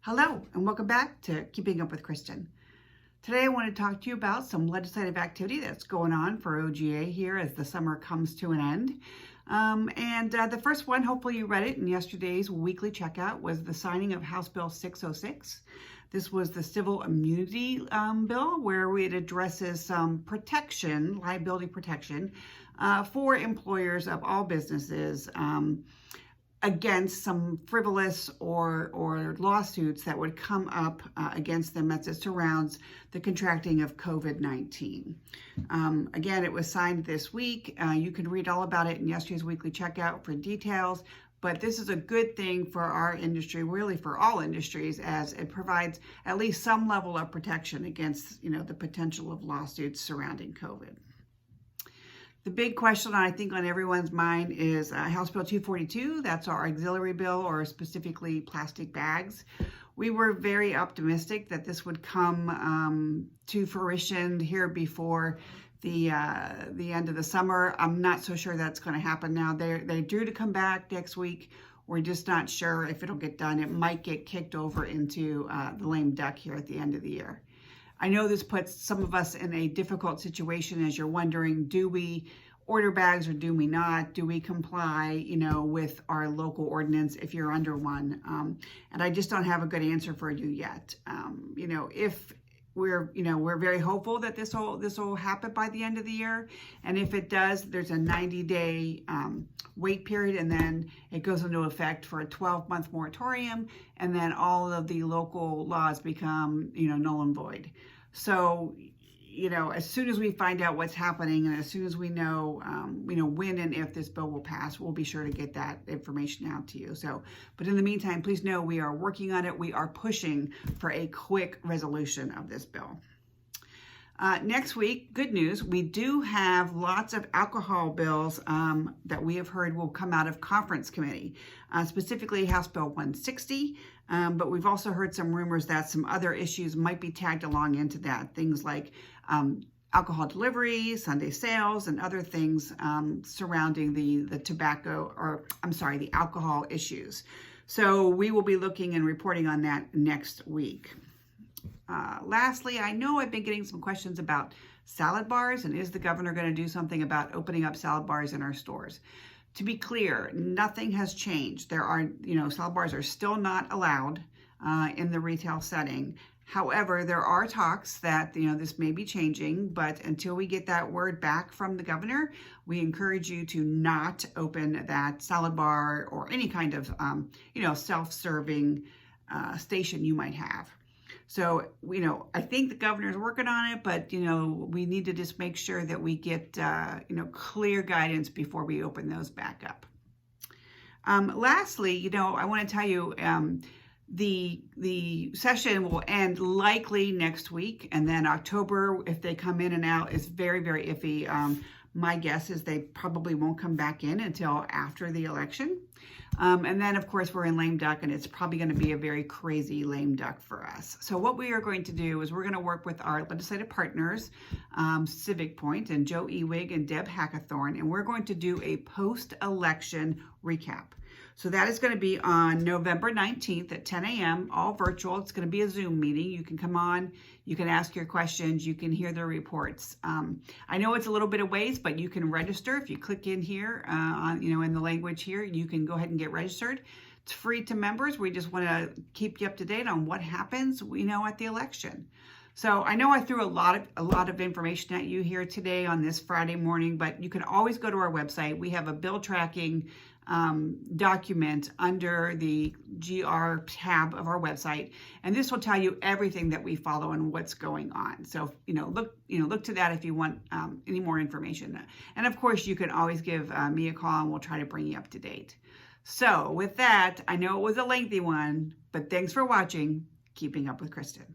Hello, and welcome back to Keeping Up with Kristin. Today I want to talk to you about some legislative activity that's going on for OGA here as the summer comes to an end. The first one, hopefully you read it in yesterday's weekly checkout, was the signing of House Bill 606. This was the civil immunity bill where it addresses some protection, liability protection, for employers of all businesses against some frivolous or lawsuits that would come up against them as it surrounds the contracting of COVID-19. Again, it was signed this week. You can read all about it in yesterday's weekly checkout for details, but this is a good thing for our industry, really for all industries, as it provides at least some level of protection against, the potential of lawsuits surrounding COVID. The big question, I think, on everyone's mind is House Bill 242. That's our auxiliary bill, or specifically plastic bags. We were very optimistic that this would come to fruition here before the end of the summer. I'm not so sure that's going to happen now. They're due to come back next week. We're just not sure if it'll get done. It might get kicked over into the lame duck here at the end of the year. I know this puts some of us in a difficult situation as you're wondering, do we order bags or do we not? Do we comply, with our local ordinance if you're under one? And I just don't have a good answer for you yet. If we're very hopeful that this will happen by the end of the year. And if it does, there's a 90-day wait period, and then it goes into effect for a 12-month moratorium, and then all of the local laws become, null and void. So, as soon as we find out what's happening, and as soon as we know, when and if this bill will pass, we'll be sure to get that information out to you. But in the meantime, please know we are working on it. We are pushing for a quick resolution of this bill. Next week, good news, we do have lots of alcohol bills that we have heard will come out of conference committee, specifically House Bill 160, but we've also heard some rumors that some other issues might be tagged along into that, things like alcohol delivery, Sunday sales, and other things surrounding the alcohol issues. So we will be looking and reporting on that next week. Lastly, I know I've been getting some questions about salad bars, and is the governor going to do something about opening up salad bars in our stores? To be clear, nothing has changed. There are, salad bars are still not allowed in the retail setting. However, there are talks that, this may be changing, but until we get that word back from the governor, we encourage you to not open that salad bar or any kind of, self-serving station you might have. So, I think the governor's working on it, but, we need to just make sure that we get, clear guidance before we open those back up. Lastly, I want to tell you, the session will end likely next week, and then October, if they come in and out, is very, very iffy. My guess is they probably won't come back in until after the election. And then, of course, we're in lame duck, and it's probably going to be a very crazy lame duck for us. So what we are going to do is we're going to work with our legislative partners, Civic Point and Joe Ewig and Deb Hackathorn, and we're going to do a post-election recap. So that is going to be on November 19th at 10 a.m., all virtual. It's going to be a Zoom meeting. You can come on, you can ask your questions, you can hear the reports. I know it's a little bit of ways, but you can register. If you click in here, in the language here, you can go ahead and get registered. It's free to members. We just want to keep you up to date on what happens, at the election. So I know I threw a lot of information at you here today on this Friday morning, but you can always go to our website. We have a bill tracking document under the GR tab of our website, and this will tell you everything that we follow and what's going on. So look to that if you want any more information. And of course, you can always give me a call, and we'll try to bring you up to date. So with that, I know it was a lengthy one, but thanks for watching Keeping Up with Kristin.